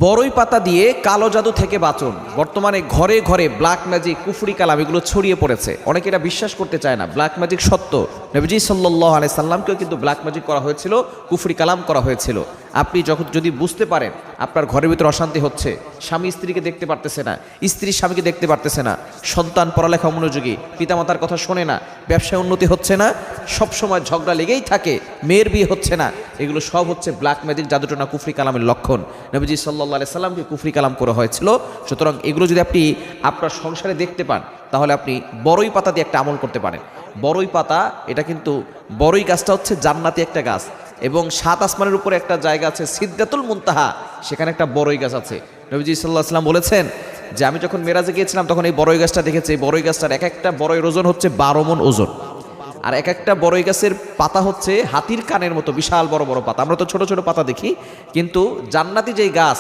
বড়ই পাতা দিয়ে কালো জাদু থেকে বাঁচুন। বর্তমানে ঘরে ঘরে ব্ল্যাক ম্যাজিক, কুফরি কালাম এগুলো ছড়িয়ে পড়েছে। অনেকে এটা বিশ্বাস করতে চায় না ব্ল্যাক ম্যাজিক সত্য। নবীজি সাল্লাল্লাহু আলাইহি সাল্লামকেও কিন্তু ব্ল্যাক ম্যাজিক করা হয়েছিল, কুফরি কালাম করা হয়েছিল। আপনি যখন যদি বুঝতে পারেন আপনার ঘরের ভিতরে অশান্তি হচ্ছে, স্বামী স্ত্রীকে দেখতে পারতেছে না, স্ত্রী স্বামীকে দেখতে পারতেছে না, সন্তান পড়ালেখা মনোযোগী, পিতামাতার কথা শোনে না, ব্যবসায় উন্নতি হচ্ছে না, সব সময় ঝগড়া লেগেই থাকে, মেয়ের বিয়ে হচ্ছে না, এগুলো সব হচ্ছে ব্ল্যাক ম্যাজিক, জাদুটনা, কুফরি কালামের লক্ষণ। নবীজি সাল্লাল্লাহু আলাইহি সাল্লামকে কুফরি কালাম করা হয়েছিল। সুতরাং এগুলো যদি আপনি আপনার সংসারে দেখতে পান তাহলে আপনি বড়ই পাতা দিয়ে একটা আমল করতে পারেন। বড়ই পাতা, এটা কিন্তু বড়ই গাছটা হচ্ছে জান্নাতি একটা গাছ, এবং সাত আসমানের উপরে একটা জায়গা আছে সিদরাতুল মুনতাহা, সেখানে একটা বড়ই গাছ আছে। নবীজি সাল্লাল্লাহু আলাইহি সাল্লাম বলেছেন যে আমি যখন মেরাজে গিয়েছিলাম তখন এই বড়ই গাছটা দেখেছি। এই বড়ই গাছটার এক একটা বড়ইয়ের ওজন হচ্ছে 12 মণ ওজন, আর এক একটা বড়ই গাছের পাতা হচ্ছে হাতির কানের মতো বিশাল বড় বড় পাতা। আমরা তো ছোট ছোট পাতা দেখি, কিন্তু জান্নাতি যেই গাছ